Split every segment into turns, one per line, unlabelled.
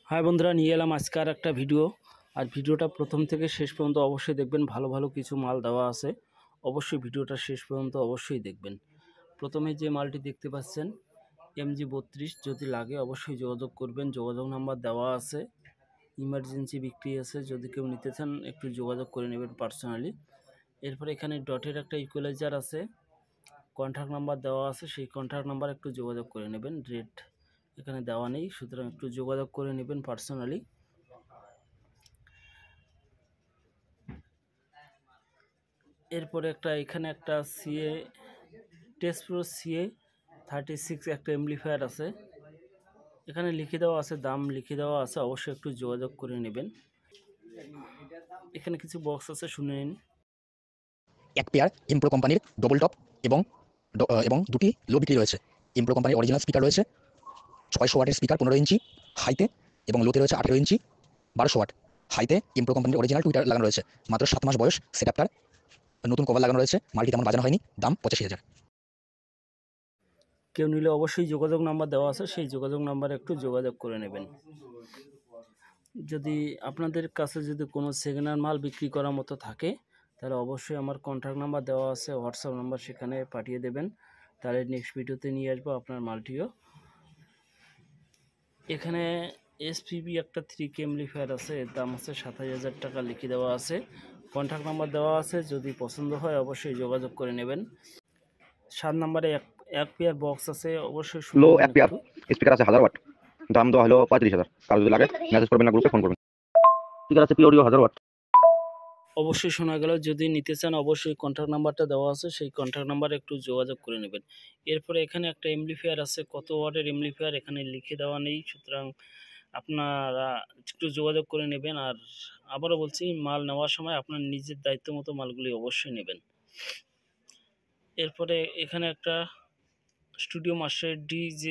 High বন্ধুরা, নিয়ে এলাম আজকে আর একটা ভিডিও। আর ভিডিওটা প্রথম থেকে শেষ পর্যন্ত অবশ্যই দেখবেন। ভালো ভালো কিছু মাল দেওয়া আছে, অবশ্যই ভিডিওটা শেষ পর্যন্ত অবশ্যই দেখবেন। প্রথমে যে মালটি দেখতে পাচ্ছেন MG32, যদি লাগে অবশ্যই যোগাযোগ করবেন। যোগাযোগ নাম্বার দেওয়া আছে, ইমার্জেন্সি বিক্রি আছে, যদি কেউ নিতে চান একটু যোগাযোগ করে নেবেন পার্সোনালি। এরপরে এখানে ডটের একটা ইকুয়ালাইজার আছে, কন্ট্যাক্ট নাম্বার দেওয়া আছে, সেই কন্ট্যাক্ট নাম্বার একটু যোগাযোগ করে নেবেন। রেট এখানে দেওয়া নেই, সুতরাং একটু যোগাযোগ করে নেবেন পার্সোনালি। এরপরে এখানে একটা সিএ টেস্ট প্রো CA36 একটা এমপ্লিফায়ার আছে, এখানে লিখে দেওয়া আছে, দাম লিখে দেওয়া আছে, অবশ্যই একটু যোগাযোগ করে নেবেন। এখানে কিছু বক্স আছে, শুনে নিন।
এক পেয়ার ইমপ্রো কোম্পানির ডবল টপ এবং এবং দুটি লো বিক্রি রয়েছে। ইমপ্রো কোম্পানির অরিজিনাল স্পিকার রয়েছে 600 ওয়াটের স্পিকার 15 ইঞ্চি হাইতে, এবং লোতে রয়েছে 18 ইঞ্চি 1200 ওয়াট। হাইতে ইমপ্রো কোম্পানির অরিজিনাল টুইটার লাগানো রয়েছে, মাত্র 7 মাস বয়স সেটআপটার, নতুন কভার লাগানো রয়েছে, মালটি তেমন বাজানো হয়নি, দাম 85,000।
কেউ নিলে অবশ্যই যোগাযোগ নাম্বার দেওয়া আছে, সেই যোগাযোগ নাম্বারে একটু যোগাযোগ করে নেবেন। যদি আপনাদের কাছে যদি কোনো সেকেন্ড হ্যান্ড মাল বিক্রি করার মতো থাকে, তাহলে অবশ্যই আমার কন্ট্যাক্ট নাম্বার দেওয়া আছে, হোয়াটসঅ্যাপ নাম্বার, সেখানে পাঠিয়ে দেবেন। তাহলে নেক্সট ভিডিওতে নিয়ে আসবো আপনার মালটিও। এখানে SPB একটা 3K এমপ্লিফায়ার আছে, এর দাম আছে 27,000 টাকা, লিখে দেওয়া আছে, কন্ট্যাক্ট নাম্বার দেওয়া আছে, যদি পছন্দ হয় অবশ্যই যোগাযোগ করে নেবেন। 7 নম্বরে এক পেয়ার বক্স আছে, অবশ্যই
লো
শুনবেন
এক পেয়ার
একটু।
স্পিকার আছে 1000 ওয়াট, দাম দেওয়া হলো 35,000। কারো যদি লাগে মেসেজ করবেন না, গ্রুপে ফোন করবেন। স্পিকার আছে পিওরিও 1000 ওয়াট।
অবশ্যই শোনা গেল। যদি নিতে চান অবশ্যই কন্ট্যাক্ট নাম্বারটা দেওয়া আছে, সেই কন্ট্যাক্ট নাম্বারে একটু যোগাযোগ করে নেবেন। এরপরে এখানে একটা এমপ্লিফায়ার আছে, কত ওয়াটের এমপ্লিফায়ার এখানে লিখে দেওয়া নেই, সুতরাং আপনারা একটু যোগাযোগ করে নেবেন। আর আবারও বলছি, মাল নেওয়ার সময় আপনার নিজের দায়িত্ব মতো মালগুলি অবশ্যই নেবেন। এরপরে এখানে একটা স্টুডিও মাস্টার DJ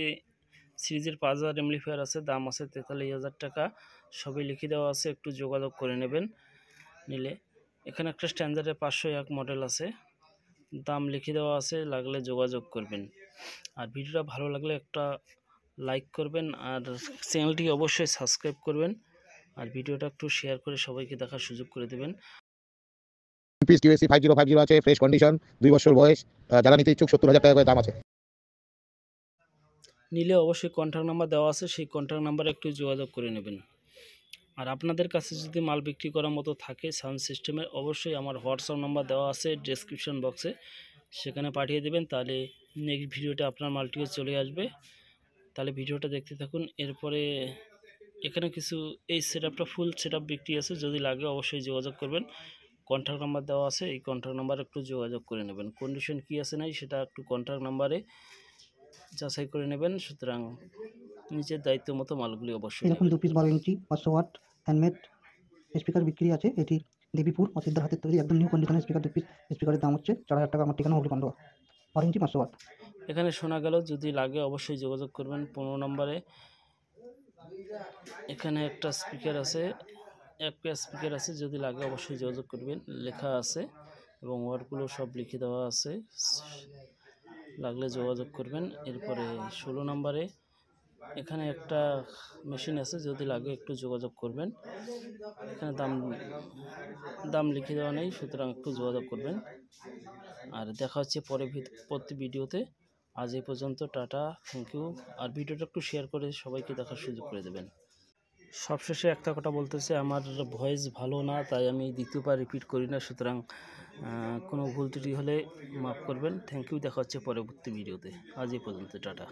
সিরিজের 5000 এমপ্লিফায়ার আছে, দাম আছে 43,000 টাকা, সবই লিখে দেওয়া আছে, একটু যোগাযোগ করে নেবেন নিলে। এখানে একটা স্ট্যান্ডার্ডের 501 মডেল আছে, দাম লিখে দেওয়া আছে, লাগলে যোগাযোগ করবেন। আর ভিডিওটা ভালো লাগলে একটা লাইক করবেন, আর চ্যানেলটি অবশ্যই সাবস্ক্রাইব করবেন, আর ভিডিওটা একটু শেয়ার করে সবাইকে দেখার সুযোগ করে দেবেন।
পিস QSC 5050 আছে, ফ্রেশ কন্ডিশন, 2 বছর বয়স, যারা নিতে ইচ্ছুক 70,000 টাকা করে দাম আছে।
নিলে অবশ্যই কন্ট্যাক্ট নাম্বার দেওয়া আছে, সেই কন্ট্যাক্ট নাম্বারে একটু যোগাযোগ করে নেবেন। আর আপনাদের কাছে যদি মাল বিক্রি করার মতো থাকে সাউন্ড সিস্টেমের, অবশ্যই আমার হোয়াটসঅ্যাপ নাম্বার দেওয়া আছে ডেসক্রিপশন বক্সে, সেখানে পাঠিয়ে দেবেন, তাহলে নেক্সট ভিডিওতে আপনার মালটিও চলে আসবে। তাহলে ভিডিওটা দেখতে থাকুন। এরপরে এখানে কিছু এই সেটআপটা ফুল সেটআপ বিক্রি আছে, যদি লাগে অবশ্যই যোগাযোগ করবেন। কন্ট্যাক্ট নাম্বার দেওয়া আছে, এই কন্ট্যাক্ট নাম্বারে একটু যোগাযোগ করে নেবেন। কন্ডিশন কী আছে নাই সেটা একটু কন্ট্যাক্ট নাম্বারে যাচাই করে নেবেন, সুতরাং নিজের দায়িত্ব মতো মালগুলি অবশ্যই
এরকম
নেবেন।
2 পিস 12 ইঞ্চি 500 ওয়াট হ্যান্ডমেড স্পিকার বিক্রি আছে। এটি দেবীপুর অসিদ্ধার হাতের তৈরি একদম নিউ কন্ডিশনের স্পিকার। 2 পিস স্পিকারের দাম হচ্ছে 4,000 টাকা। আমার ঠিকানা হুগলি পান্ডুয়া, 12 ইঞ্চি 500 ওয়াট।
এখানে শোনা গেল, যদি লাগে অবশ্যই যোগাযোগ করবেন। 15 নম্বরে এখানে একটা স্পিকার আছে, এক পেয়ার স্পিকার আছে, যদি লাগে অবশ্যই যোগাযোগ করবেন, লেখা আছে এবং ওয়ার্ডগুলো সব লিখে দেওয়া আছে, লাগলে যোগাযোগ করবেন। এরপরে 16 নম্বরে এখানে একটা মেশিন আছে, যদি লাগে একটু যোগাযোগ করবেন। এখানে দাম লিখে দেওয়া নেই, সুতরাং একটু যোগাযোগ করবেন। আর দেখা হচ্ছে পরবর্তী ভিডিওতে। আজ এই পর্যন্ত, টাটা, থ্যাংক ইউ। আর ভিডিওটা একটু শেয়ার করে সবাইকে দেখার সুযোগ করে দেবেন। সবশেষে একটা কথা বলতেছে, আমার ভয়েস ভালো না, তাই আমি দ্বিতীয়বার রিপিট করি না, সুতরাং কোনো ভুল ত্রুটি হলে মাফ করবেন। থ্যাংক ইউ, দেখা হচ্ছে পরবর্তী ভিডিওতে। আজ এই পর্যন্ত, টাটা।